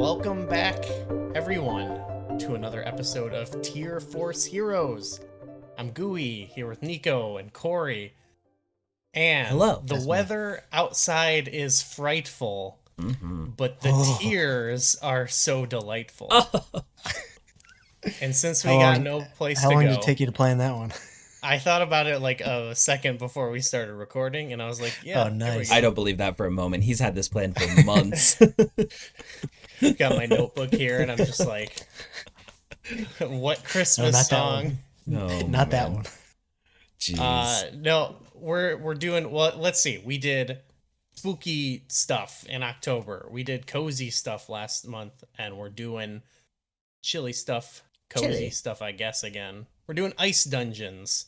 Welcome back, everyone, to another episode of Tier Force Heroes. I'm Gooey, here with Nico and Corey. And Hello. the weather outside is frightful, but the tears are so delightful. And since we got no place to go... How long did it take you to plan that one? I thought about it like a second before we started recording, and I was like, yeah. Oh, nice. I don't believe that for a moment. He's had this plan for months. Got my notebook here, and I'm just like, what Christmas song? No, not that one. Jeez. No, we're doing, well, let's see. We did spooky stuff in October. We did cozy stuff last month, and we're doing chilly stuff, cozy stuff, I guess, again. We're doing ice dungeons.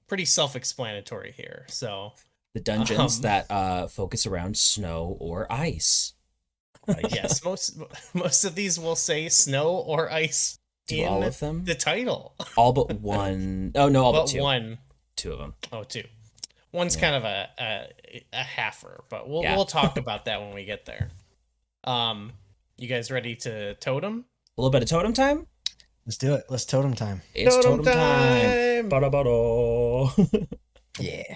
Pretty self-explanatory here. So the dungeons that focus around snow or ice. Yes, most of these will say snow or ice. Do all of them? The title. All but one. Oh no, all but two. One. Two of them. Oh, two. One's kind of a halfer, but we'll talk about that when we get there. You guys ready to totem? A little bit of totem time? Let's do it. Let's totem time. It's totem time. Bada. Yeah.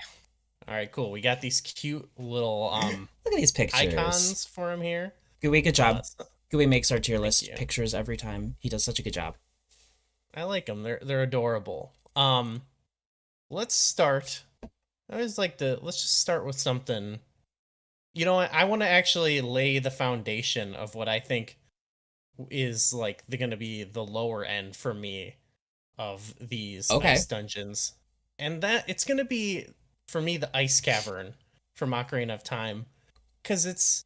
All right, cool. We got these cute little look at these pictures. Icons for him here. Good job. Gooey makes our tier list pictures every time. He does such a good job. I like them. They're adorable. Let's start. Let's just start with something. You know what? I want to actually lay the foundation of what I think is like going to be the lower end for me of these ice dungeons, and that it's going to be for me the Ice Cavern from Ocarina of Time, because it's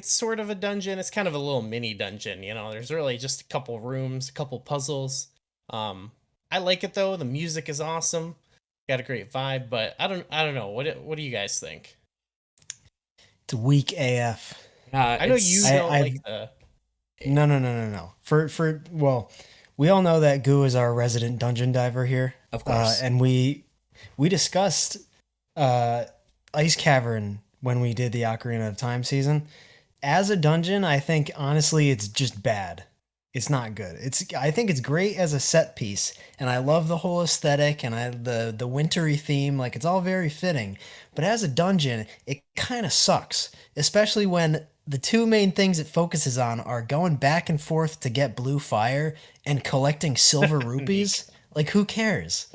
sort of a dungeon. It's kind of a little mini dungeon, you know. There's really just a couple rooms, a couple puzzles. I like it though. The music is awesome, got a great vibe, but I don't know. What do you guys think? It's weak AF. I know you don't like the. No. Well, we all know that Goo is our resident dungeon diver here. Of course. And we discussed Ice Cavern when we did the Ocarina of Time season. As a dungeon, I think honestly it's just bad. It's not good. I think it's great as a set piece, and I love the whole aesthetic and the wintry theme. Like, it's all very fitting. But as a dungeon, it kind of sucks, especially when the two main things it focuses on are going back and forth to get blue fire and collecting silver rupees. Like, who cares?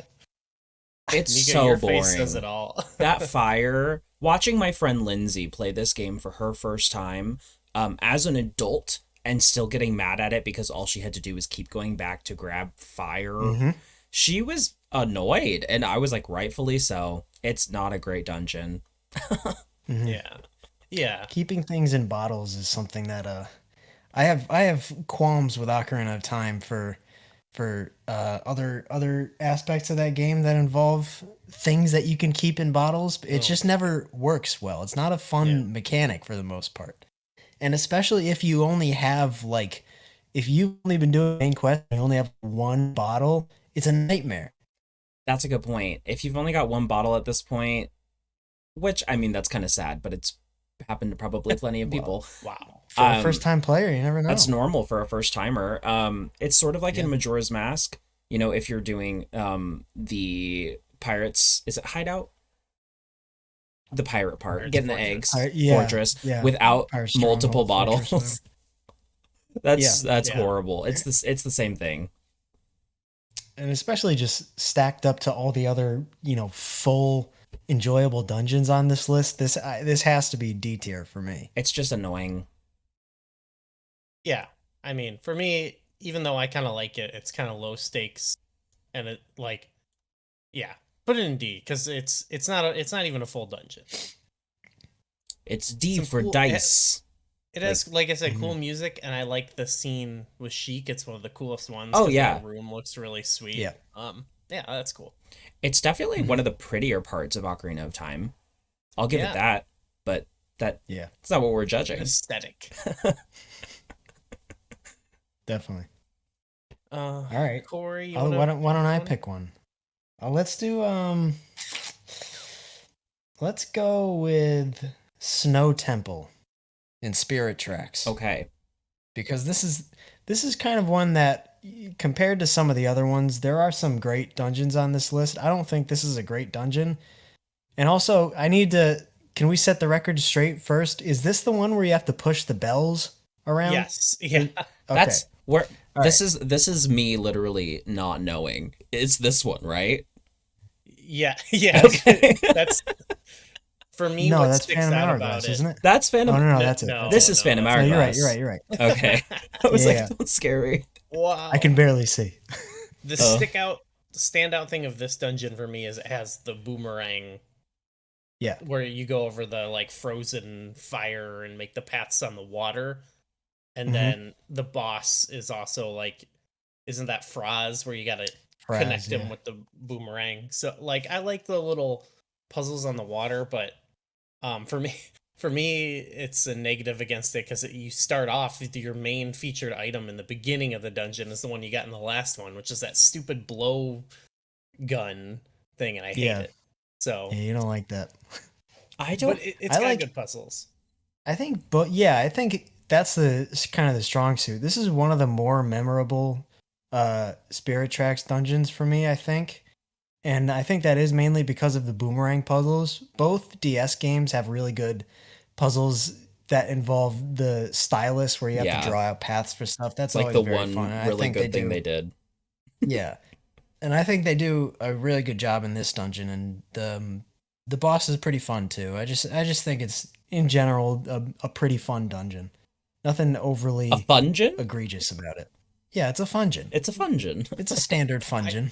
It's Nico, so your boring. Face says it all. That fire. Watching my friend Lindsay play this game for her first time, as an adult, and still getting mad at it because all she had to do was keep going back to grab fire. Mm-hmm. She was annoyed, and I was like, rightfully so. It's not a great dungeon. Mm-hmm. Yeah. Keeping things in bottles is something that I have qualms with Ocarina of Time for other aspects of that game that involve things that you can keep in bottles. It just never works well. It's not a fun mechanic for the most part. And especially if you only have if you've only been doing main quest and you only have one bottle, it's a nightmare. That's a good point. If you've only got one bottle at this point, which, I mean, that's kind of sad, but it's happened to probably plenty of people. Wow. For a first-time player, you never know. That's normal for a first-timer. It's sort of like in Majora's Mask. You know, if you're doing the pirates, is it hideout? The pirate part, getting the eggs, fortress, without multiple bottles. That's horrible. It's the same thing. And especially just stacked up to all the other, full enjoyable dungeons on this list. This has to be D tier for me. It's just annoying. Yeah, I mean, for me, even though I kind of like it, it's kind of low stakes, and it put it in D because it's not even a full dungeon. It's D for dice. It has, like I said, cool music, and I like the scene with Sheik. It's one of the coolest ones. Oh yeah, the room looks really sweet. Yeah, that's cool. It's definitely one of the prettier parts of Ocarina of Time. I'll give it that, but it's not what we're judging. Aesthetic. Definitely. All right, Corey. Why don't I pick one? Let's do let's go with Snow Temple. in Spirit Tracks. Okay. Because this is kind of one that, compared to some of the other ones, there are some great dungeons on this list. I don't think this is a great dungeon. And also, can we set the record straight first? Is this the one where you have to push the bells around? Yes. Yeah. Okay. That's where All this right. this is me literally not knowing. It's this one, right? Yeah. Yeah. Okay. That's for me. No, What that's sticks Phantom out Hourglass, about it? isn't it? That's Phantom. Oh no, No, that's it. no, This is no, Phantom that's- No, Hourglass. you're right. Okay. I was Yeah. like, don't scare me. Wow. I can barely see. The Oh. standout thing of this dungeon for me is it has the boomerang. Yeah. Where you go over the like frozen fire and make the paths on the water, and then the boss is also like, isn't that Fraz where you gotta connect him with the boomerang? So like, I like the little puzzles on the water, but for me, it's a negative against it because you start off with your main featured item in the beginning of the dungeon is the one you got in the last one, which is that stupid blow gun thing, and I hate it. So Yeah, you don't like that. I don't. but it's got good puzzles. I think that's the kind of the strong suit. This is one of the more memorable Spirit Tracks dungeons for me, I think. And I think that is mainly because of the boomerang puzzles. Both DS games have really good puzzles that involve the stylus where you have to draw out paths for stuff. That's like always the very one fun. And really good thing they did. Yeah. And I think they do a really good job in this dungeon, and the boss is pretty fun too. I just think it's in general a pretty fun dungeon. Nothing overly A fungeon? egregious about it. Yeah, it's a fungeon. It's a fungeon. It's a standard fungeon.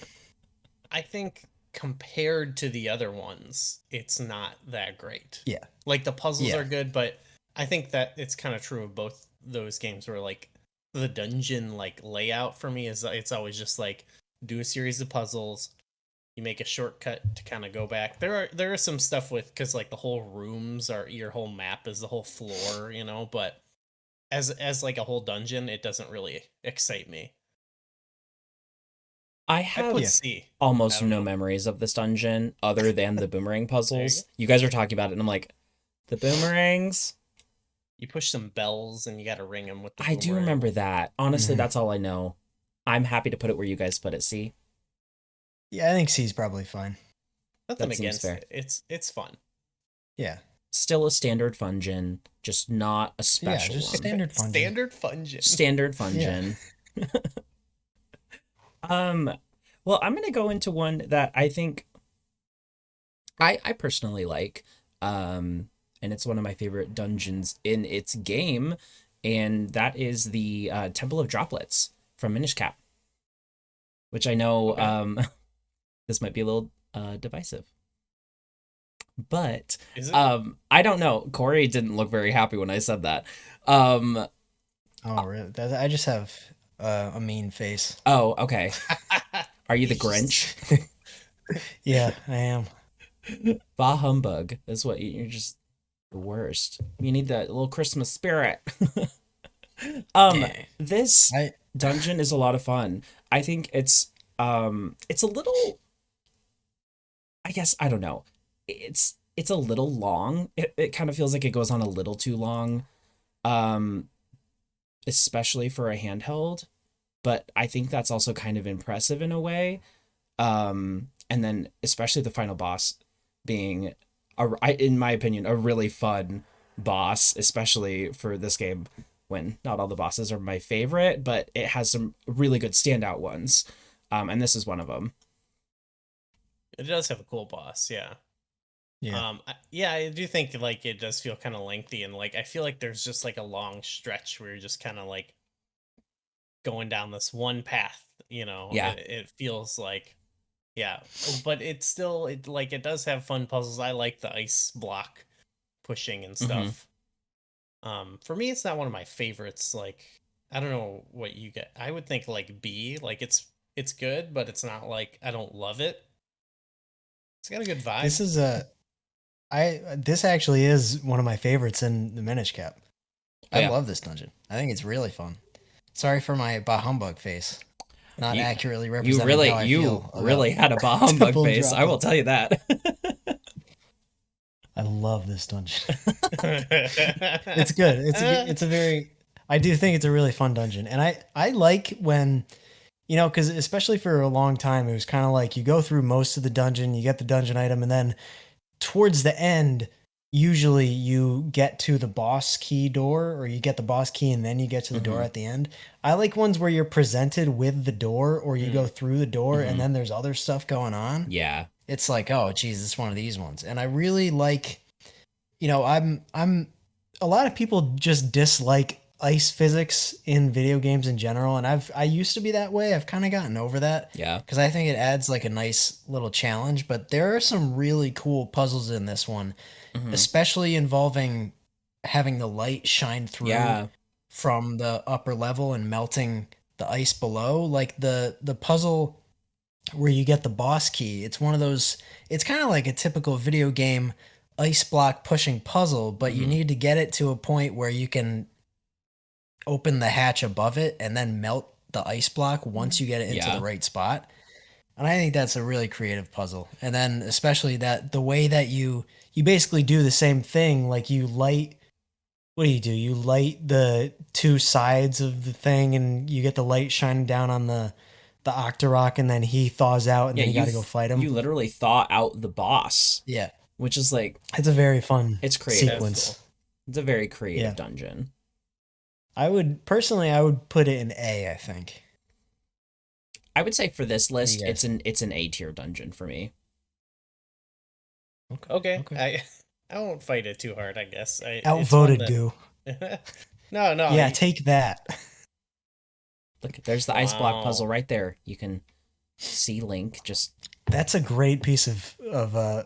I think compared to the other ones, it's not that great. Yeah. Like the puzzles are good, but I think that it's kind of true of both those games where like the dungeon like layout for me is it's always just like do a series of puzzles, you make a shortcut to kind of go back. There are some stuff with because like the whole rooms are your whole map is the whole floor, but as like a whole dungeon, it doesn't really excite me. I have C. almost no memories of this dungeon other than the boomerang puzzles. You guys are talking about it, and I'm like, the boomerangs? You push some bells, and you got to ring them with the I do remember that. Honestly, that's all I know. I'm happy to put it where you guys put it, C. Yeah, I think C's probably fine. Nothing against it. It's fun. Yeah. Still a standard fungeon, just not a special just one. standard fungeon. Standard fungeon. Standard fungeon. Well, I'm gonna go into one that I think I personally like, and it's one of my favorite dungeons in its game, and that is the Temple of Droplets from Minish Cap, which I know this might be a little divisive, but I don't know. Corey didn't look very happy when I said that. Oh, really? I just have a mean face. Oh, okay. Are you the Grinch? Yeah, I am. Bah humbug is what you're just the worst. You need that little Christmas spirit. This dungeon is a lot of fun. I think it's a little, I guess, I don't know. It's a little long. It kind of feels like it goes on a little too long. Especially for a handheld, but I think that's also kind of impressive in a way. And then especially the final boss being, in my opinion, a really fun boss, especially for this game when not all the bosses are my favorite, but it has some really good standout ones. And this is one of them. It does have a cool boss, yeah. Yeah. I do think like it does feel kind of lengthy, and like I feel like there's just like a long stretch where you're just kind of like going down this one path, Yeah. It feels like, yeah, but it's still it does have fun puzzles. I like the ice block pushing and stuff. For me, it's not one of my favorites. Like, I don't know what you get. I would think like B, like it's good, but it's not like I don't love it. It's got a good vibe. This actually is one of my favorites in the Minish Cap. I Yeah. love this dungeon. I think it's really fun. Sorry for my bah humbug face. Not accurately representing how I feel. You really had a bah humbug Temple face. I will tell you that. I love this dungeon. It's good. It's a very. I do think it's a really fun dungeon, and I like when, because especially for a long time, it was kind of like you go through most of the dungeon, you get the dungeon item, and then towards the end, usually you get to the boss key door, or you get the boss key and then you get to the door at the end. I like ones where you're presented with the door, or you go through the door and then there's other stuff going on. Yeah. It's like, oh geez, it's one of these ones. And I really like, I'm a lot of people just dislike ice physics in video games in general, and I used to be that way. I've kind of gotten over that. Yeah. Because I think it adds like a nice little challenge, but there are some really cool puzzles in this one, especially involving having the light shine through from the upper level and melting the ice below. Like the puzzle where you get the boss key. It's one of those, it's kind of like a typical video game ice block pushing puzzle, but you need to get it to a point where you can open the hatch above it and then melt the ice block once you get it into the right spot. And I think that's a really creative puzzle. And then especially that the way that you basically do the same thing, like you light, what do? You light the two sides of the thing and you get the light shining down on the Octorok, and then he thaws out and then you got to go fight him. You literally thaw out the boss. Yeah. Which is like, it's a very fun creative sequence. It's a very creative dungeon. I would put it in A, I think. I would say for this list, it's an A tier dungeon for me. Okay. I won't fight it too hard, I guess. Outvoted Goo. No. Yeah, take that. Look, there's the ice block puzzle right there. You can see Link just... That's a great piece of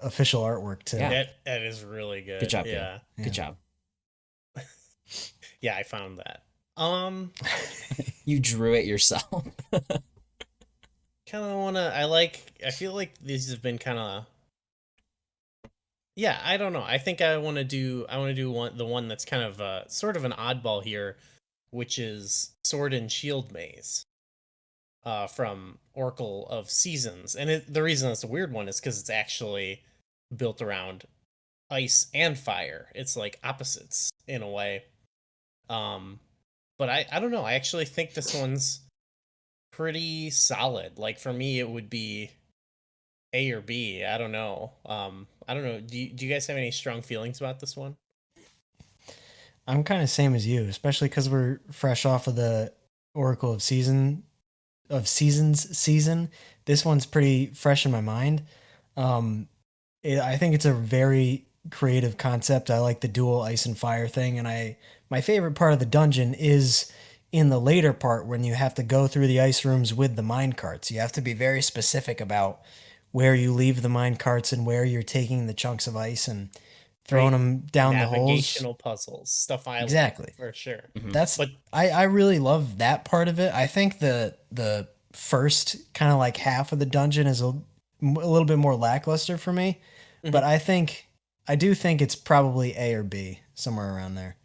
official artwork, too. Yeah. That is really good. Good job, yeah. Good job. Yeah, I found that. You drew it yourself. Kind of want to... I feel like these have been kind of... Yeah, I don't know. I think I want to do the one that's kind of sort of an oddball here, which is Sword and Shield Maze from Oracle of Seasons. And the reason it's a weird one is because it's actually built around ice and fire. It's like opposites in a way. But I don't know. I actually think this one's pretty solid. Like for me, it would be A or B. I don't know. I don't know. Do you guys have any strong feelings about this one? I'm kind of same as you, especially because we're fresh off of the Oracle of Seasons season. This one's pretty fresh in my mind. I think it's a very creative concept. I like the dual ice and fire thing, and my favorite part of the dungeon is in the later part when you have to go through the ice rooms with the mine carts. You have to be very specific about where you leave the mine carts and where you're taking the chunks of ice and throwing them down the holes. Navigational puzzles, stuff I exactly like, for sure. But I really love that part of it. I think the first kind of like half of the dungeon is a little bit more lackluster for me, but I do think it's probably A or B, somewhere around there.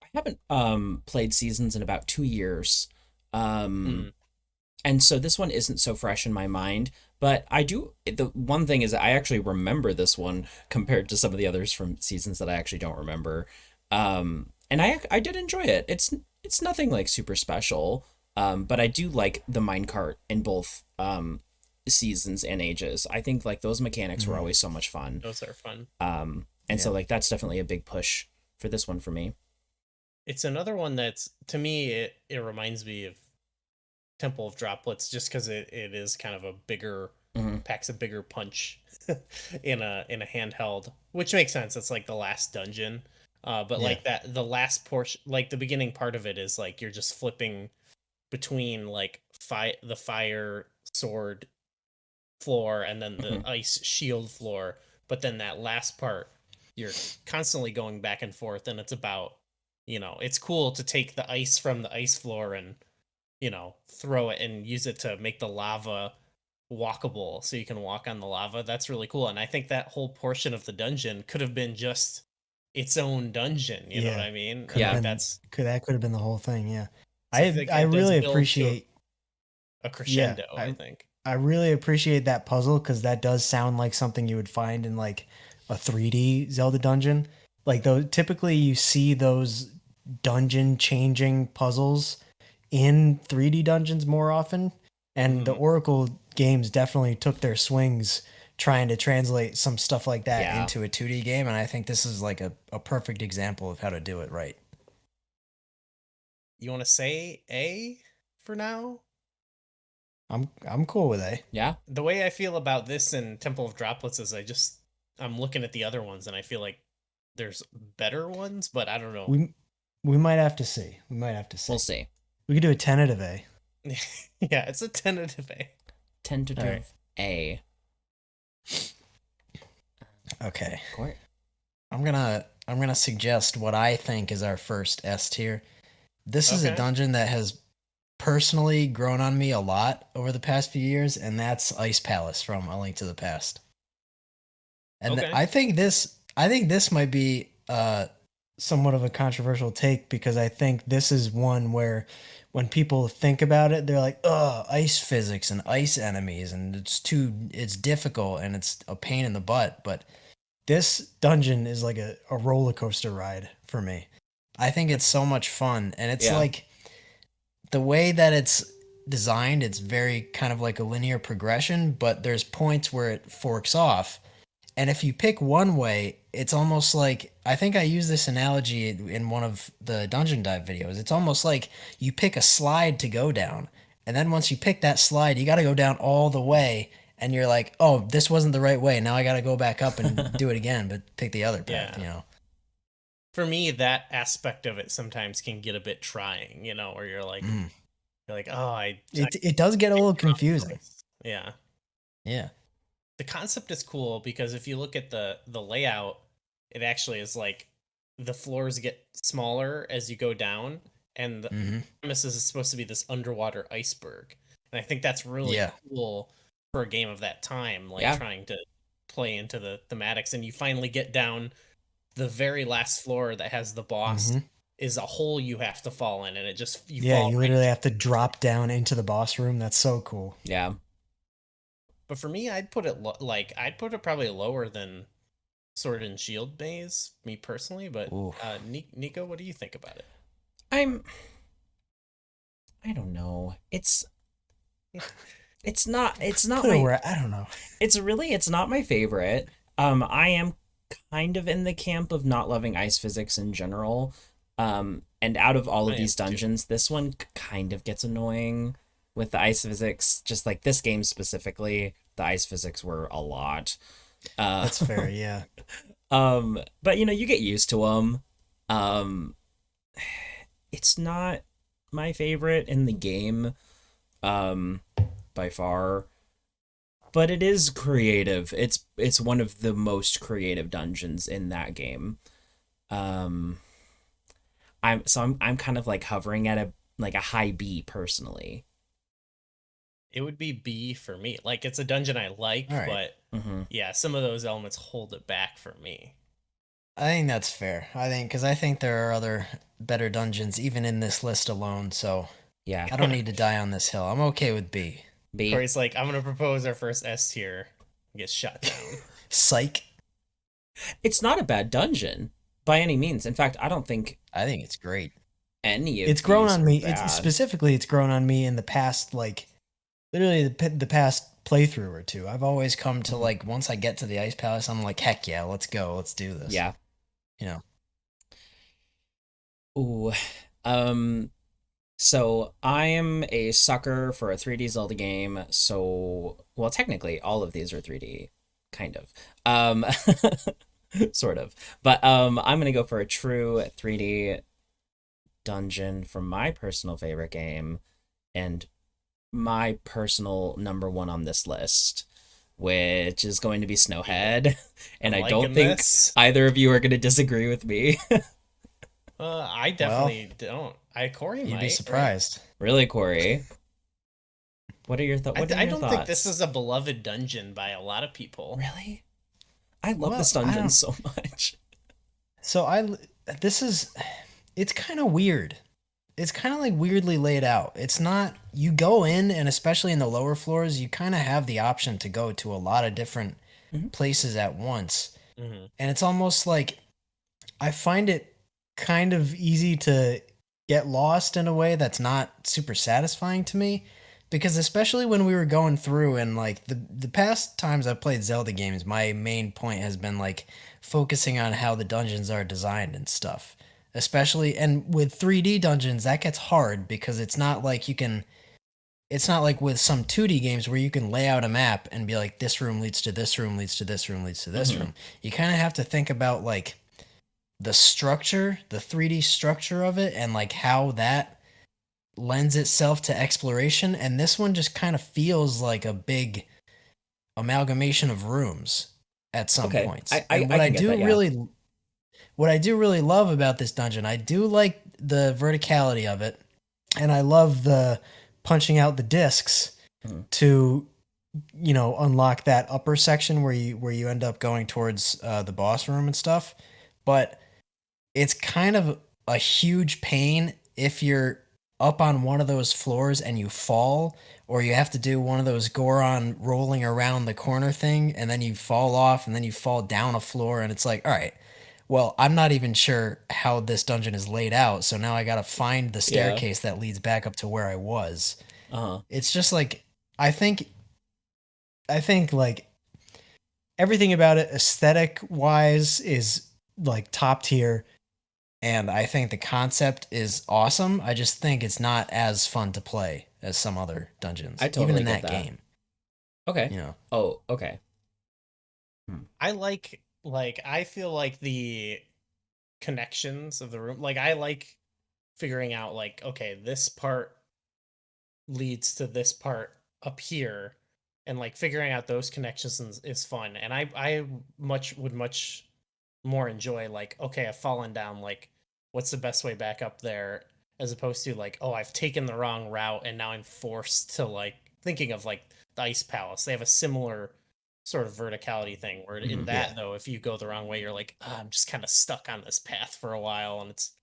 I haven't played Seasons in about 2 years. And so this one isn't so fresh in my mind, but the one thing is I actually remember this one compared to some of the others from Seasons that I actually don't remember. And I did enjoy it. It's nothing like super special, but I do like the minecart in both Seasons and Ages. I think like those mechanics were always so much fun. Those are fun. So like that's definitely a big push for this one for me. It's another one that's, to me, it reminds me of Temple of Droplets, just because it is kind of a bigger, packs a bigger punch in a handheld, which makes sense. It's like the last dungeon, but like that the last portion, like the beginning part of it is like you're just flipping between like the fire sword floor and then the ice shield floor, but then that last part you're constantly going back and forth, and it's about, it's cool to take the ice from the ice floor and throw it and use it to make the lava walkable so you can walk on the lava. That's really cool. And I think that whole portion of the dungeon could have been just its own dungeon. You know what I mean? That could have been the whole thing. Yeah. So I really appreciate a crescendo, I think. I really appreciate that puzzle because that does sound like something you would find in like a 3D Zelda dungeon. Like though typically you see those dungeon changing puzzles in 3D dungeons more often, and the Oracle games definitely took their swings trying to translate some stuff like that into a 2D game, and I think this is like a perfect example of how to do it right. You want to say A for now? I'm cool with A. Yeah. The way I feel about this and Temple of Droplets is I'm looking at the other ones and I feel like there's better ones, but I don't know. We might have to see. We might have to see. We'll see. We could do a tentative A. Yeah, it's a tentative A. Tentative A. Okay. Court. I'm gonna suggest what I think is our first S tier. This is a dungeon that has personally grown on me a lot over the past few years, and that's Ice Palace from A Link to the Past. And I think this might be somewhat of a controversial take, because I think this is one where when people think about it, they're like, "Oh, ice physics and ice enemies, and it's difficult and it's a pain in the butt." But this dungeon is like a roller coaster ride for me. I think it's so much fun, and it's like the way that it's designed, it's very kind of like a linear progression, but there's points where it forks off. And if you pick one way, it's almost like, I think I used this analogy in one of the Dungeon Dive videos. It's almost like you pick a slide to go down, and then once you pick that slide, you got to go down all the way, and you're like, oh, this wasn't the right way. Now I got to go back up and do it again, but pick the other path, you know? For me, that aspect of it sometimes can get a bit trying, where you're like, oh, it does get a little confusing. Yeah. Yeah. The concept is cool because if you look at the layout, it actually is like the floors get smaller as you go down, and the premise is supposed to be this underwater iceberg. And I think that's really cool for a game of that time, trying to play into the thematics. And you finally get down the very last floor that has the boss is a hole you have to fall in, and it just you literally have to drop down into the boss room. That's so cool. Yeah. But for me, I'd put it probably lower than Sword and Shield Maze, me personally. But Nico, what do you think about it? I don't know. It's not my, I don't know. It's not my favorite. I am kind of in the camp of not loving ice physics in general. And out of all of these dungeons, this one kind of gets annoying with the ice physics. Just like this game specifically, the ice physics were a lot. That's fair, yeah. But you get used to them. It's not my favorite in the game, by far, but it is creative. It's one of the most creative dungeons in that game. I'm kind of like hovering at a high B personally. It would be B for me. Like, it's a dungeon I like, but yeah, some of those elements hold it back for me. I think that's fair. I think there are other better dungeons even in this list alone, so yeah. I don't need to die on this hill. I'm okay with B. Corey's like, I'm going to propose our first S tier. Gets shut down. Psych. It's not a bad dungeon by any means. In fact, I think it's great. It's grown on me. It's grown on me in the past, like literally the past playthrough or two. I've always come to like, once I get to the Ice Palace, I'm like, heck yeah, let's go, let's do this. Yeah. Ooh. So I am a sucker for a 3D Zelda game. So, well, technically all of these are 3D, kind of. Sort of. But I'm going to go for a true 3D dungeon from my personal favorite game and my personal number one on this list, which is going to be Snowhead. And I don't think either of you are going to disagree with me. I definitely don't. Corey might. You'd be surprised. Right? Really, Corey? What are your thoughts? I don't think this is a beloved dungeon by a lot of people. Really? I love this dungeon so much. So it's kind of weird. It's kind of like weirdly laid out. It's not, you go in, and especially in the lower floors, you kind of have the option to go to a lot of different places at once. Mhm. And it's almost like I find it kind of easy to get lost in a way that's not super satisfying to me. Because especially when we were going through and like the past times I've played Zelda games, my main point has been like focusing on how the dungeons are designed and stuff. Especially and with 3D dungeons, that gets hard because it's not like with some 2D games where you can lay out a map and be like, this room leads to this room, leads to this room, leads to this Mm-hmm. room. You kind of have to think about like the structure, the 3D structure of it, and like how that lends itself to exploration. And this one just kind of feels like a big amalgamation of rooms at some Okay, points. I And I can get that. Yeah. what I do really love about this dungeon, I do like the verticality of it, and I love the punching out the discs Mm-hmm. to unlock that upper section where you end up going towards the boss room and stuff. But it's kind of a huge pain if you're up on one of those floors and you fall, or you have to do one of those Goron rolling around the corner thing, and then you fall off, and then you fall down a floor, and it's like, all right, well, I'm not even sure how this dungeon is laid out, so now I gotta find the Yeah. staircase that leads back up to where I was. Uh-huh. It's just like I think like everything about it aesthetic wise is like top tier, and I think the concept is awesome. I just think it's not as fun to play as some other dungeons, I even totally in get that that. game. Okay. You know, Oh, okay. Hmm. I like I feel like the connections of the room. Like I like figuring out like okay, this part leads to this part up here, and like figuring out those connections is fun. And I much more enjoy like okay, I've fallen down, like what's the best way back up there, as opposed to like oh, I've taken the wrong route and now I'm forced to like thinking of like the Ice Palace. They have a similar sort of verticality thing where in Mhm. yeah, that though, if you go the wrong way, you're like I'm just kind of stuck on this path for a while and it's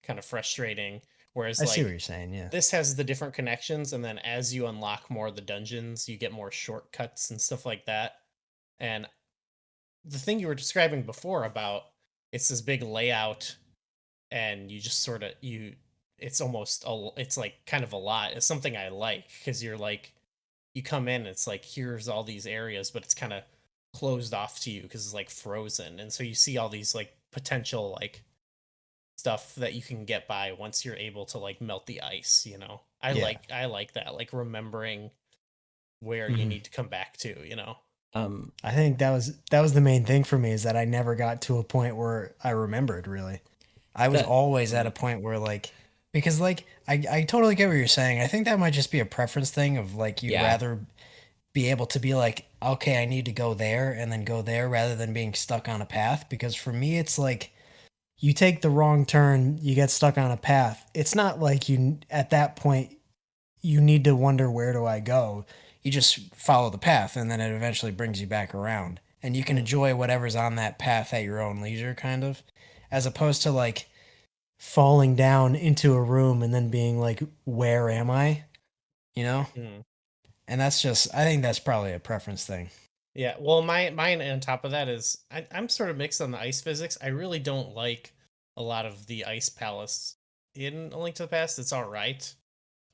kind of frustrating. Whereas I see what like you're saying. Yeah, this has the different connections, and then as you unlock more of the dungeons, you get more shortcuts and stuff like that. And the thing you were describing before about it's this big layout, and you just sort of you it's almost it's like kind of a lot. It's something I like because you're like you come in, it's like here's all these areas, but it's kind of closed off to you because it's like frozen, and so you see all these like potential like stuff that you can get by once you're able to like melt the ice, you know. yeah. I like that, like remembering where you hmm need to come back to, you know. Um, I think that was the main thing for me is that I never got to a point where I remembered really. I was that always at a Mm, point where like because like I totally get what you're saying. I think that might just be a preference thing of like you'd yeah. rather be able to be like, okay, I need to go there and then go there rather than being stuck on a path. Because for me, it's like you take the wrong turn, you get stuck on a path. It's not like you, at that point, you need to wonder where do I go. You just follow the path and then it eventually brings you back around. And you can mm, enjoy whatever's on that path at your own leisure, kind of, as opposed to like falling down into a room and then being like, where am I? You know? mm. And that's just, I think that's probably a preference thing. Yeah, well, mine on top of that is I'm sort of mixed on the ice physics. I really don't like a lot of the ice palace in A Link to the Past. It's all right,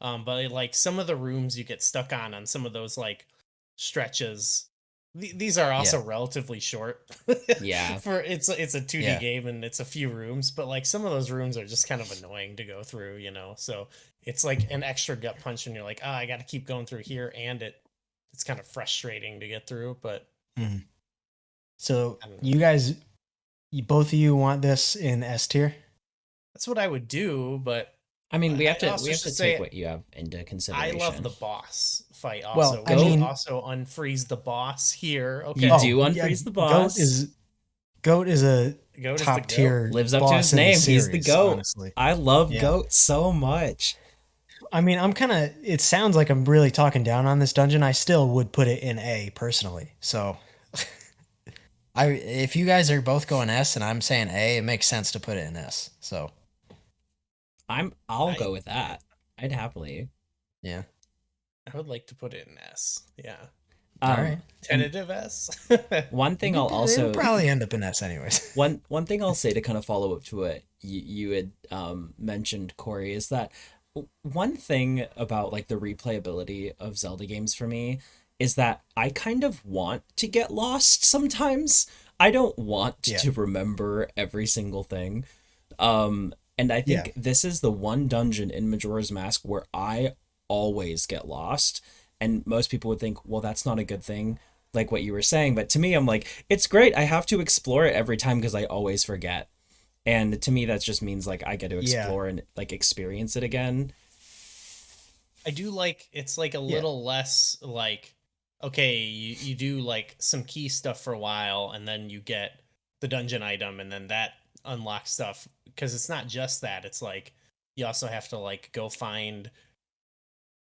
but like some of the rooms you get stuck on some of those like stretches. These are Yeah. also relatively short Yeah. for it's a 2D Yeah. game and it's a few rooms, but like some of those rooms are just kind of annoying to go through, you know. So it's like an extra gut punch, and you're like, oh, I got to keep going through here, and it's kind of frustrating to get through, but Mhm. So I don't know. you guys, both of you want this in S tier? That's what I would do, but I mean, I we also have to should take say what you have into I love consideration. the boss fight Well, also. I We should Goat, mean, also unfreeze the boss here. you Okay. do oh yeah, unfreeze the boss. Goat is a Goat is the top goat. tier Lives up to his boss in the name. He's the series, goat. honestly. I love Yeah. goat so much. I mean, I'm kind of. It sounds like I'm really talking down on this dungeon. I still would put it in A personally. So, if you guys are both going S and I'm saying A, it makes sense to put it in S. So, I'll I go with that. I'd happily. yeah. I would like to put it in S. Yeah. All right. Tentative S. One thing I'll It'll also probably end up in S anyways. one thing I'll say to kind of follow up to what you had mentioned, Corey, is that one thing about like the replayability of Zelda games for me is that I kind of want to get lost sometimes. I don't want to remember every single thing. And I think this is the one dungeon in Majora's Mask where I always get lost. And most people would think, well, that's not a good thing, like what you were saying. But to me, I'm like, it's great. I have to explore it every time because I always forget. And to me, that just means like I get to explore and like experience it again. I do like it's like a little less like, okay, you do like some key stuff for a while and then you get the dungeon item and then that unlocks stuff, because it's not just that. It's like you also have to like go find,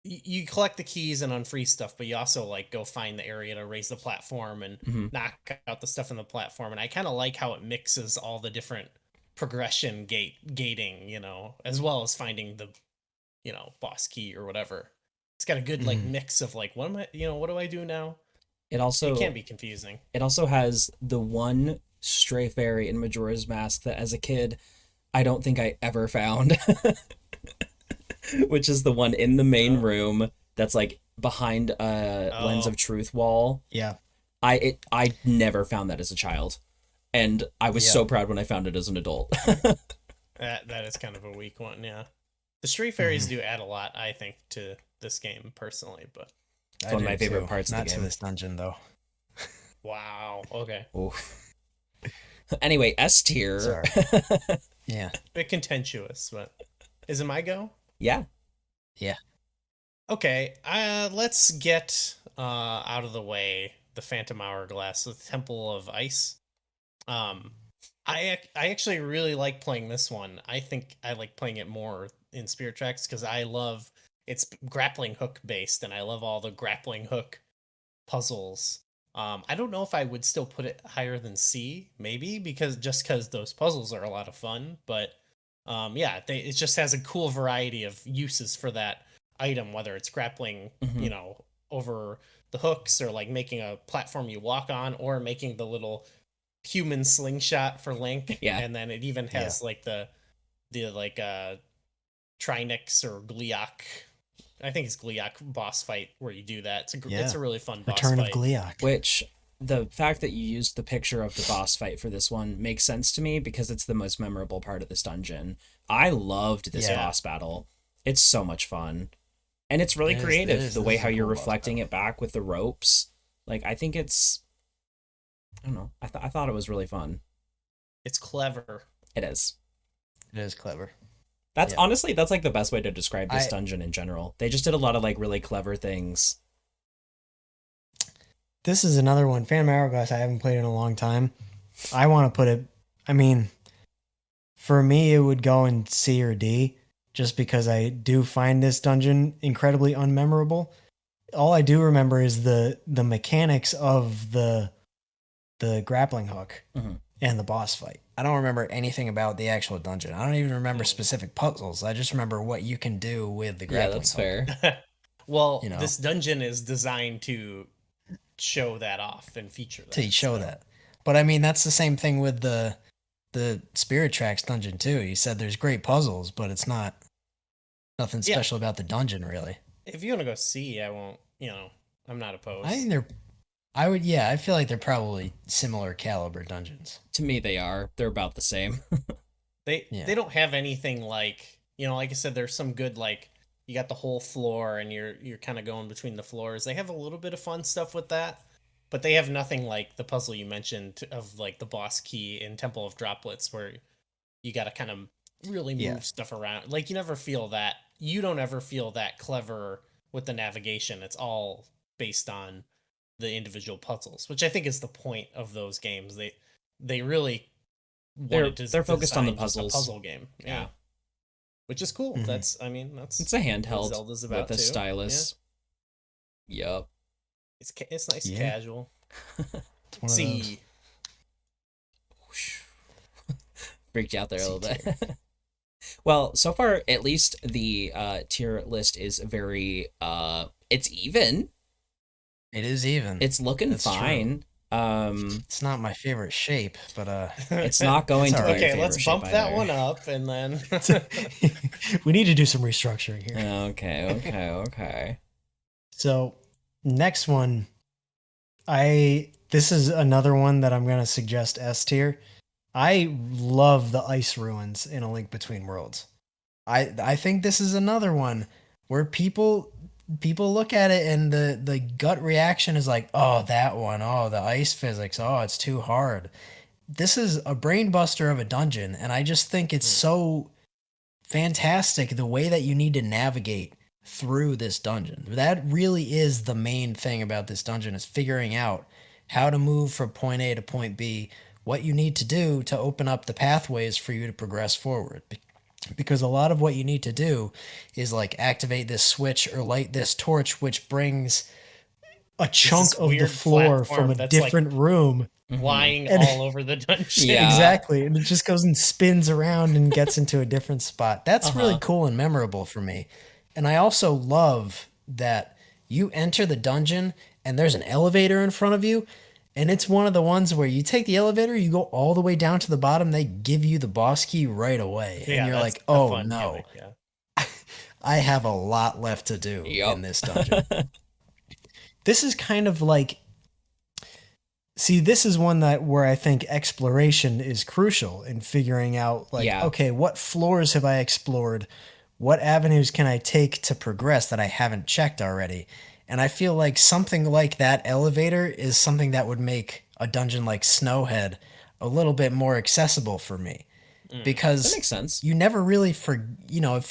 you collect the keys and unfreeze stuff, but you also like go find the area to raise the platform and knock out the stuff in the platform. And I kind of like how it mixes all the different progression gating, you know, as well as finding the, you know, boss key or whatever. It's got a good like mix of like, what am I, you know, what do I do now? It can be confusing. It also has the one stray fairy in Majora's Mask that as a kid I don't think I ever found. Which is the one in the main room that's like behind a Lens of Truth wall. Yeah. I never found that as a child. And I was so proud when I found it as an adult. That is kind of a weak one, yeah. The stray fairies do add a lot, I think, to this game personally, but it's one of my favorite parts of the game. Not to this dungeon though. Wow. Okay. Oof. Anyway, S tier. Sorry. Yeah. Bit contentious, but is it my go? Yeah. Yeah. Okay. Let's get out of the way the Phantom Hourglass, the Temple of Ice. I actually really like playing this one. I think I like playing it more in Spirit Tracks because I love it's grappling hook based, and I love all the grappling hook puzzles. I don't know if I would still put it higher than C, maybe because those puzzles are a lot of fun, but it just has a cool variety of uses for that item, whether it's grappling, you know, over the hooks, or like making a platform you walk on, or making the little human slingshot for Link. Yeah. And then it even has like the like Trinix or Gleeok. I think it's Gleeok boss fight where you do that. It's a really fun boss Return fight. of Gleeok. Which the fact that you used the picture of the boss fight for this one makes sense to me because it's the most memorable part of this dungeon. I loved this boss battle. It's so much fun. And it's really creative, the way how you're reflecting it back with the ropes. Like, I think it's, I don't know. I thought it was really fun. It's clever. It is. It is clever. That's honestly, that's like the best way to describe this dungeon in general. They just did a lot of like really clever things. This is another one. Phantom Hourglass I haven't played in a long time. I want to put it, I mean, for me it would go in C or D, just because I do find this dungeon incredibly unmemorable. All I do remember is the mechanics of the grappling hook and the boss fight. I don't remember anything about the actual dungeon. I don't even remember specific puzzles. I just remember what you can do with the grappling hook. Fair. Well, you know, this dungeon is designed to show that off and feature that. To show that. But I mean, that's the same thing with the Spirit Tracks dungeon too. You said there's great puzzles, but it's nothing special about the dungeon really. If you want to go C, I won't, you know, I'm not opposed. I think I feel like they're probably similar caliber dungeons. To me, they are. They're about the same. They don't have anything like, you know, like I said, there's some good, like, you got the whole floor and you're kind of going between the floors. They have a little bit of fun stuff with that, but they have nothing like the puzzle you mentioned of like the boss key in Temple of Droplets, where you got to kind of really move stuff around. Like, you don't ever feel that clever with the navigation. It's all based on the individual puzzles, which I think is the point of those games. They really they're focused on the puzzles. A puzzle game, yeah, which is cool. That's it's a handheld Zelda's about with a stylus. Yeah. Yep. It's nice and casual. See, freaked you out there a little bit. Well, so far at least the tier list is very it's even. It is even. It's looking That's fine. true. It's not my favorite shape, but It's not going It's to all be right. your Okay, favorite let's shape bump that either. one up and then we need to do some restructuring here. Okay. So, next one, this is another one that I'm gonna suggest S tier. I love the ice ruins in A Link Between Worlds. I think this is another one where people look at it and the gut reaction is like, oh, that one, oh, the ice physics, oh, it's too hard. This is a brain buster of a dungeon, and I just think it's so fantastic the way that you need to navigate through this dungeon. That really is the main thing about this dungeon, is figuring out how to move from point A to point B, what you need to do to open up the pathways for you to progress forward. Because a lot of what you need to do is like activate this switch or light this torch, which brings a there's chunk this of the weird floor from platform a that's like different room. flying And all over the dungeon. Yeah. exactly. And it just goes and spins around and gets into a different spot. That's really Uh-huh. cool and memorable for me. And I also love that you enter the dungeon and there's an elevator in front of you. And it's one of the ones where you take the elevator, you go all the way down to the bottom, they give you the boss key right away. And Yeah, you're that's like, a oh fun no, gimmick, yeah. I have a lot left to do Yep. in this dungeon. This is kind of like, see, this is one that where I think exploration is crucial in figuring out, like, Yeah. okay, what floors have I explored? What avenues can I take to progress that I haven't checked already? And I feel like something like that elevator is something that would make a dungeon like Snowhead a little bit more accessible for me. Mm. That Because makes sense. you never really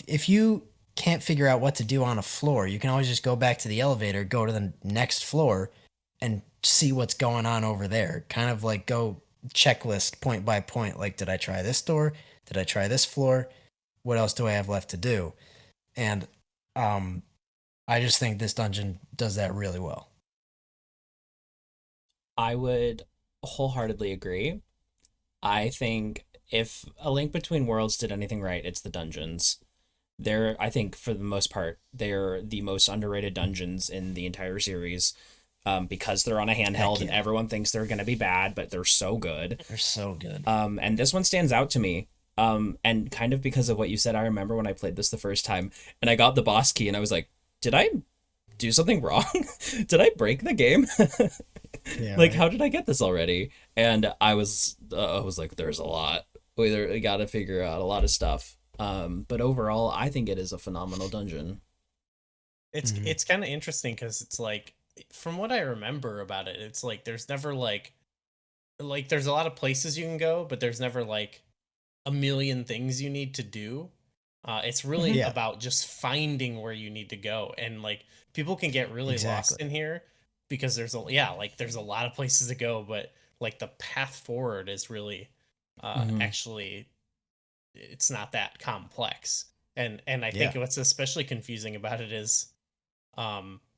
if you can't figure out what to do on a floor, you can always just go back to the elevator, go to the next floor, and see what's going on over there. Kind of like go checklist point by point. Like, did I try this door? Did I try this floor? What else do I have left to do? And I just think this dungeon does that really well. I would wholeheartedly agree. I think if A Link Between Worlds did anything right, it's the dungeons. I think for the most part, they're the most underrated dungeons in the entire series, because they're on a handheld and yeah. everyone thinks they're going to be bad, but they're so good. They're so good. And this one stands out to me. And kind of because of what you said, I remember when I played this the first time and I got the boss key and I was like, did I do something wrong? Did I break the game? Yeah, Like, right. how did I get this already? And I was like, there's a lot. We got to figure out a lot of stuff. But overall, I think it is a phenomenal dungeon. It's kind of interesting because it's like, from what I remember about it, it's like there's never like there's a lot of places you can go, but there's never like a million things you need to do. It's really Yeah. about just finding where you need to go, and like people can get really lost Exactly. in here because there's there's a lot of places to go, but like the path forward is really Mhm. actually, it's not that complex. And I think Yeah. what's especially confusing about it is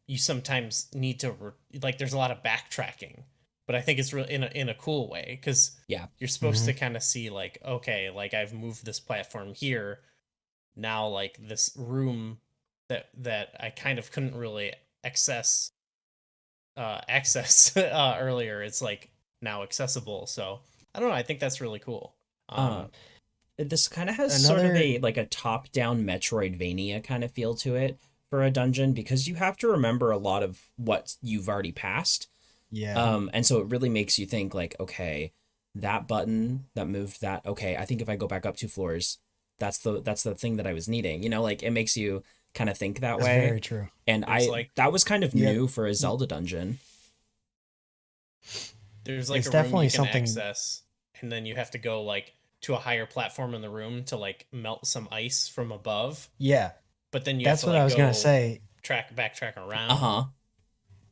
you sometimes need to like there's a lot of backtracking, but I think it's really in a cool way because Yeah. you're supposed to kind of see like, okay, like I've moved this platform here, now like this room that I kind of couldn't really access earlier, it's like now accessible. So I don't know, I think that's really cool. Uh, this kind of has sort of Another, a top-down Metroidvania kind of feel to it for a dungeon because you have to remember a lot of what you've already passed. yeah. And so it really makes you think like, okay, that button that moved that, okay, I think if I go back up 2 floors, that's the thing that I was needing. Like it makes you kind of think that That's way. very true. And There's like that was kind of Yeah. new for a Zelda dungeon. there's like It's a room definitely you can something. access, and then you have to go like to a higher platform in the room to like melt some ice from above. Yeah, But then you have that's to what like I was gonna go say. backtrack around. Uh-huh.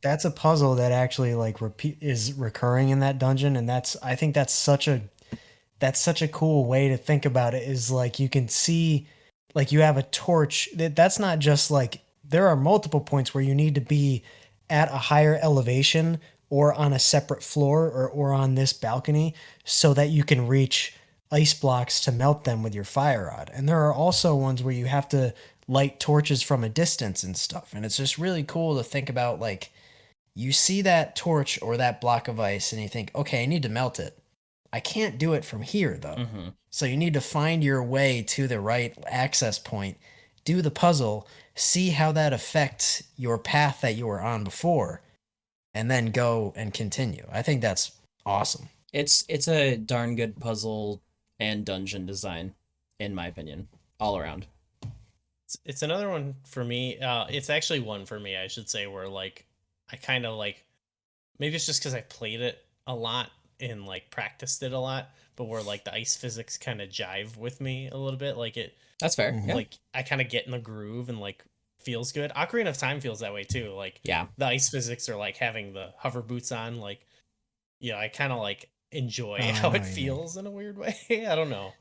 That's a puzzle that actually like is recurring in that dungeon, and I think that's such a cool way to think about it. Is like you can see, like you have a torch. That's not just like, there are multiple points where you need to be at a higher elevation or on a separate floor or on this balcony so that you can reach ice blocks to melt them with your fire rod. And there are also ones where you have to light torches from a distance and stuff. And it's just really cool to think about, like, you see that torch or that block of ice and you think, okay, I need to melt it. I can't do it from here though. Mm-hmm. So you need to find your way to the right access point, do the puzzle, see how that affects your path that you were on before, and then go and continue. I think that's awesome. It's a darn good puzzle and dungeon design, in my opinion, all around. It's another one for me. It's actually one for me, I should say, where like I kind of like, maybe it's just because I played it a lot and like practiced it a lot, but where like the ice physics kind of jive with me a little bit. Like it, That's fair. Yeah. like I kind of get in the groove and like feels good. Ocarina of Time feels that way too. Like Yeah. the ice physics are like having the hover boots on. Like, I kind of like enjoy how it feels in a weird way. I don't know.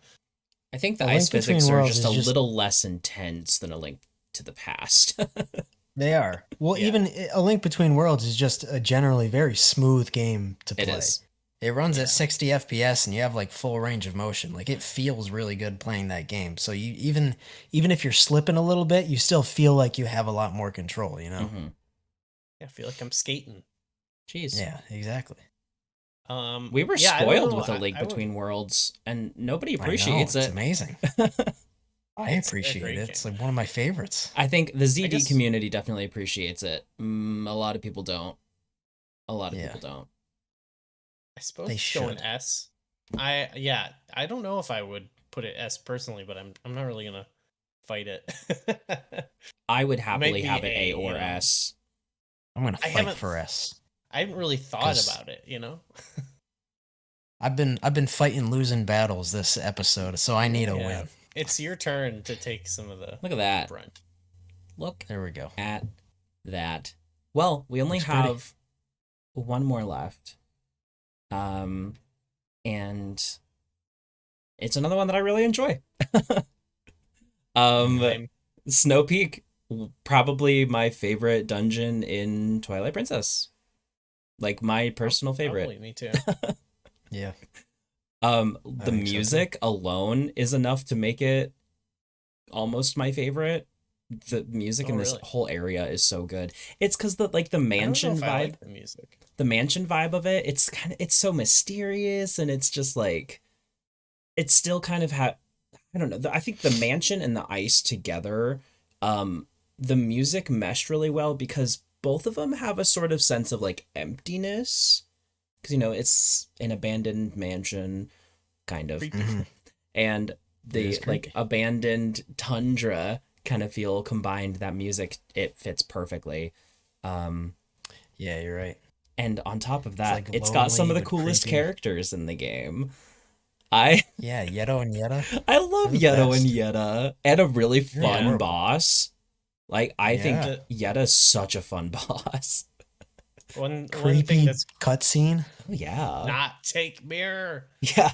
I think the A ice Link Between physics are Worlds just is a little less intense than A Link to the Past. They are. Well, Yeah. even A Link Between Worlds is just a generally very smooth game to play. It is. It runs at 60 FPS and you have like full range of motion. Like it feels really good playing that game. So you even if you're slipping a little bit, you still feel like you have a lot more control, you know? Mm-hmm. I feel like I'm skating. Jeez. Yeah, exactly. We were Yeah, I don't spoiled know. with A Link I would- Between Worlds, and nobody I know, appreciates it's it. amazing. I It's a appreciate great it. It's game. like one of my favorites. I think the ZD guess- community definitely appreciates it. A lot of people don't. A lot of Yeah. people don't. I suppose They it's going should. S. I don't know if I would put it S personally, but I'm not really gonna fight it. I would happily be have it A A, or you know. S. I'm gonna I fight haven't- for S. I haven't really thought 'Cause- about it, I've been fighting losing battles this episode, so I need a Yeah. win. It's your turn to take some of the Look at that. brunt. Look There we go. at that. Well, we only Looks pretty. have one more left. And it's another one that I really enjoy. Same. Snow Peak, probably my favorite dungeon in Twilight Princess. Like my personal favorite. Probably me too. Yeah. The think so, too. music alone is enough to make it almost my favorite. The music Oh, in this really? whole area is so good. It's because the I don't know mansion if I vibe, like the music. the mansion vibe of it. It's so mysterious, and it's just like it's still kind of I don't know. I think the mansion and the ice together, the music meshed really well because both of them have a sort of sense of like emptiness. Because, it's an abandoned mansion, kind of. Creepy. Mhm. And It the is like creepy. abandoned tundra kind of feel combined. That music, it fits perfectly. Yeah, you're right. And on top of that, like it's got some of lonely the but coolest creepy. characters in the game. I Yeah, Yeto and Yetta. I love They're the Yeto and best. Yetta, and a really fun adorable. boss. Like I Yeah. think Yetta's such a fun boss. One thing Creepy that's cutscene. Oh yeah. not take mirror. Yeah.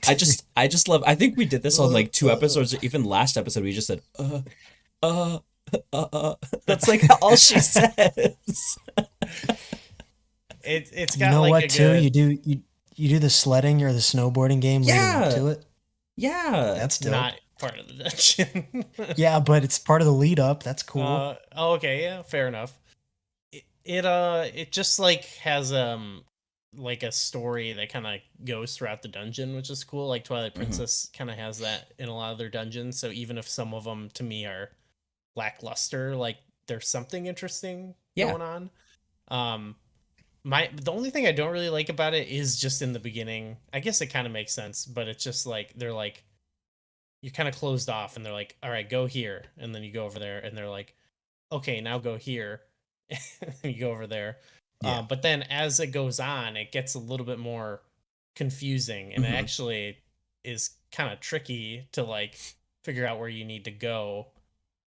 I just love. I think we did this on like 2 episodes, or even last episode. We just said, That's like all she says. It's You got know like what a too? good, You do the sledding or the snowboarding game leading Yeah. up to it. Yeah. That's dope. not part of the dungeon. Yeah, but it's part of the lead up. That's cool. Okay, yeah, fair enough. It just like has like a story that kind of goes throughout the dungeon, which is cool. Like Twilight Princess kind of has that in a lot of their dungeons. So even if some of them to me are lackluster, like there's something interesting Yeah. going on. The only thing I don't really like about it is just in the beginning. I guess it kind of makes sense, but it's just like you're kind of closed off, and they're like, all right, go here, and then you go over there, and they're like, okay, now go here. You go over there. Yeah. But then as it goes on, it gets a little bit more confusing, and it Mhm. actually is kind of tricky to like figure out where you need to go.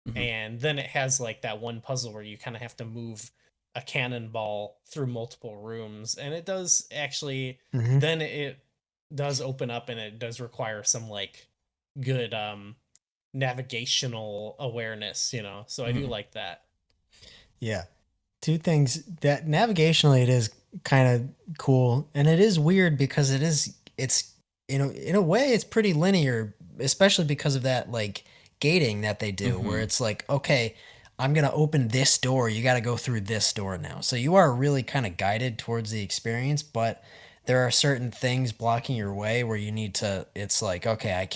Mhm. And then it has like that one puzzle where you kind of have to move a cannonball through multiple rooms, and it does actually Mhm. then it does open up, and it does require some like good navigational awareness, so I do Mhm. like that. Yeah. Two things that navigationally it is kind of cool, and it is weird because it's in a way it's pretty linear, especially because of that like gating that they do, where Mhm. it's like, okay, I'm going to open this door. You got to go through this door now. So you are really kind of guided towards the experience, but there are certain things blocking your way where you need to, it's like, okay,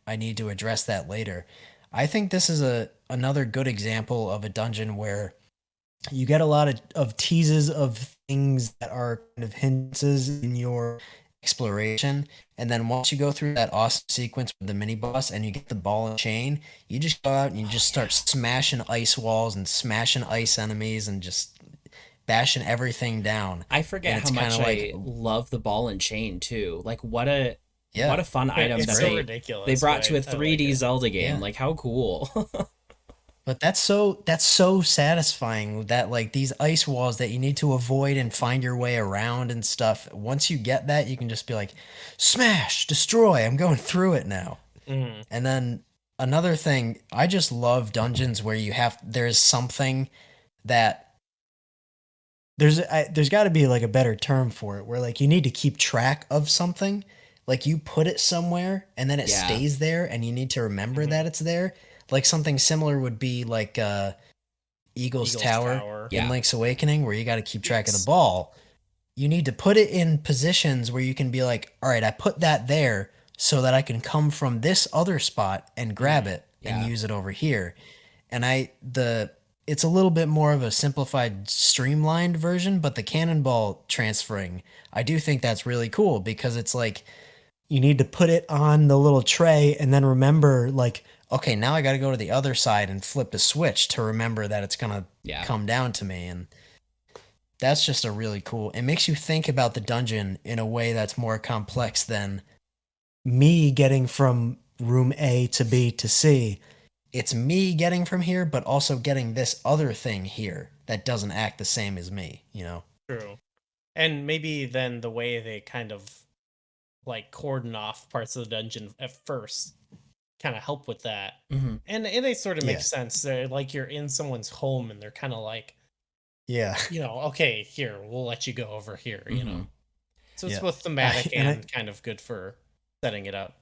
I need to address that later. I think this is another good example of a dungeon where you get a lot of teases of things that are kind of hints in your exploration. And then once you go through that awesome sequence with the mini boss and you get the ball and chain, you just go out and you just start smashing ice walls and smashing ice enemies and just bashing everything down. I forget how much I love the ball and chain too. Like what a fun item that so ridiculous, they brought to a I 3D like Zelda game. Like how cool. But that's so satisfying that like these ice walls that you need to avoid and find your way around and stuff. Once you get that, you can just be like, smash, destroy. I'm going through it now. Mm-hmm. And then another thing, I just love dungeons where there's something that there's got to be like a better term for it where like you need to keep track of something. Like you put it somewhere and then it stays there and you need to remember that it's there. Like something similar would be like Eagle's Tower in Link's Awakening, where you got to keep track of the ball. You need to put it in positions where you can be like, all right, I put that there so that I can come from this other spot and grab it and use it over here. And it's a little bit more of a simplified, streamlined version, but the cannonball transferring, I do think that's really cool because it's like you need to put it on the little tray and then remember like, okay, now I got to go to the other side and flip the switch to remember that it's going to come down to me. And that's just a really cool, it makes you think about the dungeon in a way that's more complex than me getting from room A to B to C. It's me getting from here, but also getting this other thing here that doesn't act the same as me, you know? True. And maybe then the way they kind of like cordon off parts of the dungeon at first kind of help with that. Mm-hmm. And they sort of make sense. They're like you're in someone's home and they're kind of like, okay, here, we'll let you go over here, you know? So it's both thematic and kind of good for setting it up.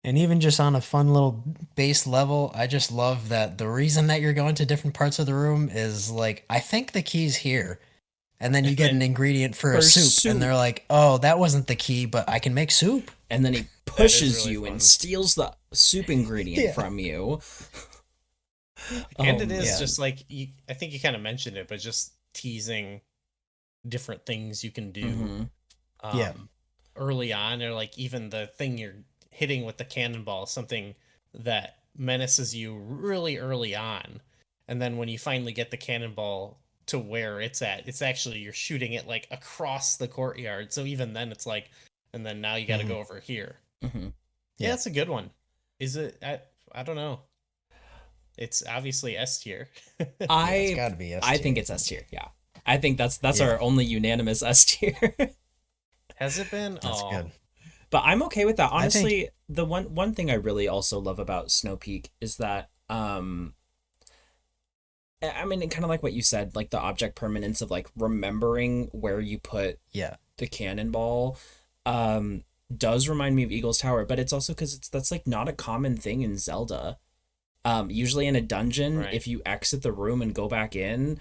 And even just on a fun little base level, I just love that the reason that you're going to different parts of the room is like, I think the key's here. And then you get an ingredient for a soup, and they're like, oh, that wasn't the key, but I can make soup. And then he pushes you and steals the soup ingredient from you. And it is just like, I think you kind of mentioned it, but just teasing different things you can do early on, or like even the thing you're hitting with the cannonball, something that menaces you really early on. And then when you finally get the cannonball to where it's at, it's actually you're shooting it like across the courtyard. So even then it's like, and then now you got to go over here. Yeah, that's a good one. Is it? I don't know. It's obviously S tier. It's got to be S tier. I think it's S tier. Yeah, I think that's our only unanimous S tier. Has it been? That's good. But I'm okay with that. Honestly, the one thing I really also love about Snow Peak is that I mean, kind of like what you said, like the object permanence of like remembering where you put the cannonball does remind me of Eagle's Tower, but it's also because that's like not a common thing in Zelda. Usually in a dungeon, if you exit the room and go back in,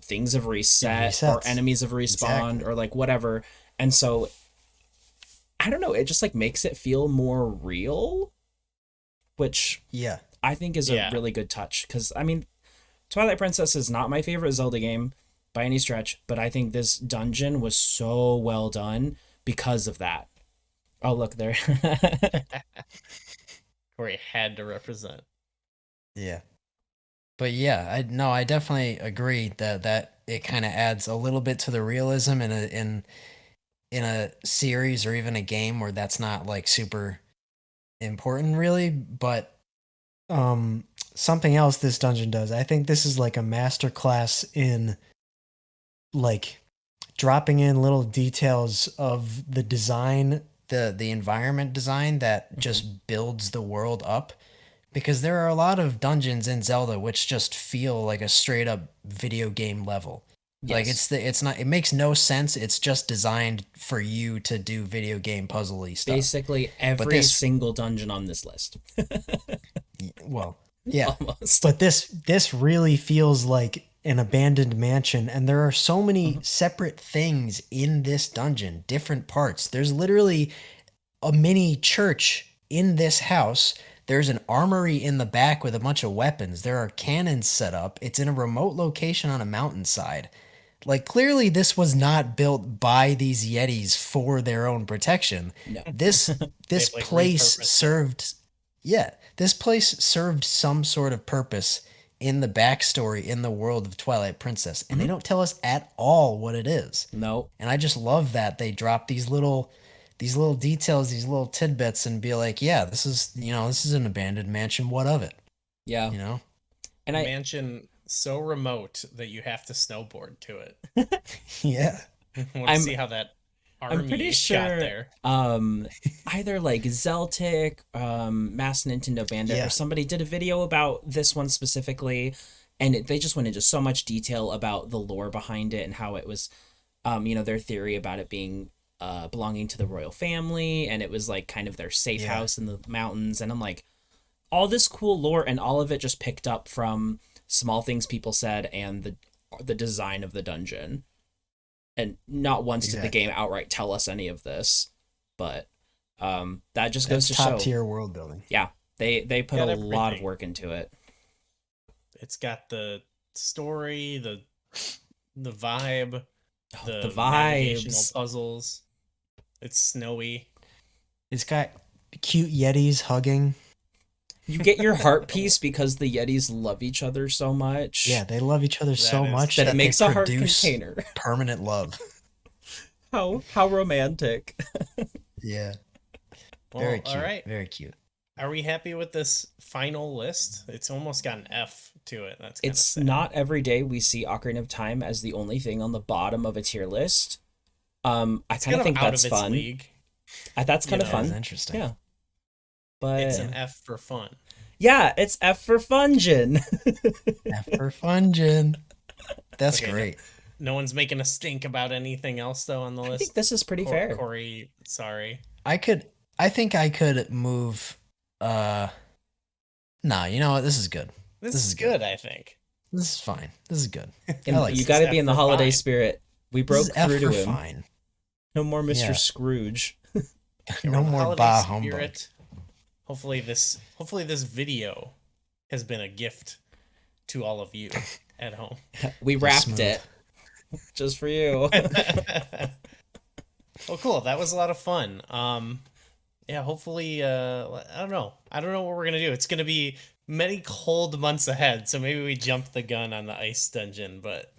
things have reset or enemies have respawned or like whatever. And so I don't know, it just like makes it feel more real, which I think is a really good touch. Because I mean, Twilight Princess is not my favorite Zelda game by any stretch, but I think this dungeon was so well done because of that. Oh, look there. Corey had to represent. Yeah. But yeah, I definitely agree that it kind of adds a little bit to the realism in a series or even a game where that's not like super important really, but something else this dungeon does. I think this is like a masterclass in like dropping in little details of the design, the environment design that just builds the world up. Because there are a lot of dungeons in Zelda which just feel like a straight up video game level. Like it makes no sense. It's just designed for you to do video game puzzly stuff. Basically every single dungeon on this list. Well, Yeah. Almost. But this really feels like an abandoned mansion, and there are so many separate things in this dungeon, different parts. There's literally a mini church in this house. There's an armory in the back with a bunch of weapons. There are cannons set up. It's in a remote location on a mountainside. Like, clearly this was not built by these Yetis for their own protection. No. This like, place repurposed it. served, yeah, this place served some sort of purpose in the backstory in the world of Twilight Princess, and they don't tell us at all what it is. Nope. And I just love that they drop these little details, these little tidbits, and be like, yeah, this is an abandoned mansion. What of it? Yeah. You know? And Mansion so remote that you have to snowboard to it. Yeah. I want to see how that army I'm pretty got sure there. Either like Zeltic, Mass Nintendo Bandit, Yeah. or somebody did a video about this one specifically, and they just went into so much detail about the lore behind it and how it was, their theory about it being belonging to the royal family, and it was like kind of their safe house in the mountains. And I'm like, all this cool lore, and all of it just picked up from small things people said and the design of the dungeon. And not once did the game outright tell us any of this, but that just goes to show top tier world building. Yeah, they put Got a lot of everything. work into it. It's got the story, the vibe, the navigational vibes. puzzles. It's snowy. It's got cute Yetis hugging. You get your heart piece because the Yetis love each other so much. Yeah, they love each other so is- much that that it makes they a heart produce container. permanent love. How romantic. Yeah. Well, Very cute. all right. Very cute. Are we happy with this final list? It's almost got an F to it. That's kinda It's sad. not every day we see Ocarina of Time as the only thing on the bottom of a tier list. I It's kind of think out that's of its fun. league. That's kind of know. That is fun. interesting. Yeah. But It's an F for fun. yeah, it's F for Fungin. F for Fungin. That's Okay, great. No one's making a stink about anything else though on the I list. think this is pretty fair. Corey, sorry. I think I could move nah, you know what? This is good. This is is good. good, I think. This is fine. This is good. And I like you this. got to F be in the for holiday fine. spirit. We This broke is F through to for him. fine. No more Mr. Yeah. Scrooge. No more Holiday bah humbug. spirit. Hopefully this video has been a gift to all of you at home. We wrapped smooth. it just for you. Oh, cool. That was a lot of fun. Yeah, hopefully, I don't know. I don't know what we're gonna do. It's gonna be many cold months ahead, so maybe we jumped the gun on the ice dungeon, but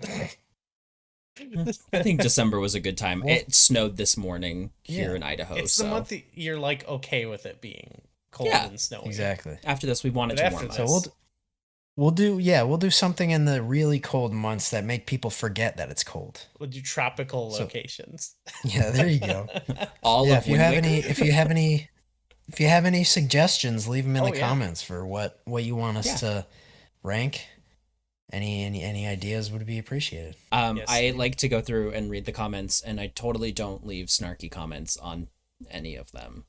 I think December was a good time. Well- It snowed this morning here Yeah. in Idaho. it's so the month that you're like okay with it being cold Yeah, and snowy. Exactly. after this, we wanted But to after warm up. this- So we'll do something in the really cold months that make people forget that it's cold. We'll do tropical So- locations. Yeah, there you go. All Yeah, of if you have Windwick. if you have any suggestions, leave them in Oh, the yeah. comments for what you want us Yeah. to rank. Any ideas would be appreciated. Yes. I like to go through and read the comments, and I totally don't leave snarky comments on any of them.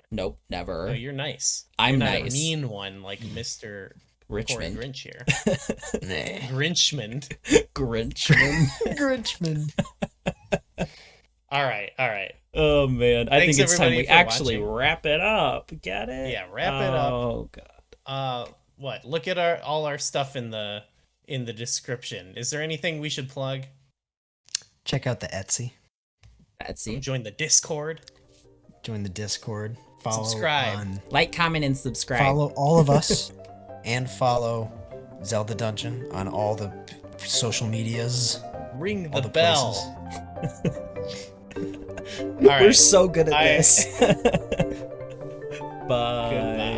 Nope, never. Oh, you're nice. I'm You're not nice. a mean one like Mr. Corey Richmond. Grinch here. Nah. Grinchmond. Grinchman. Grinchman. All right. Oh man, I Thanks, think it's time everybody, we for actually watching. wrap it up. Get it? Yeah, wrap it up. Oh god. What? Look at all our stuff in the description. Is there anything we should plug? Check out the Etsy. Etsy. Join the Discord. Join the Discord. Follow Subscribe. on Like, comment, and subscribe. follow all of us and follow Zelda Dungeon on all the social medias. Ring All the the bell. All We're right. so good at I- this. Bye. Goodbye.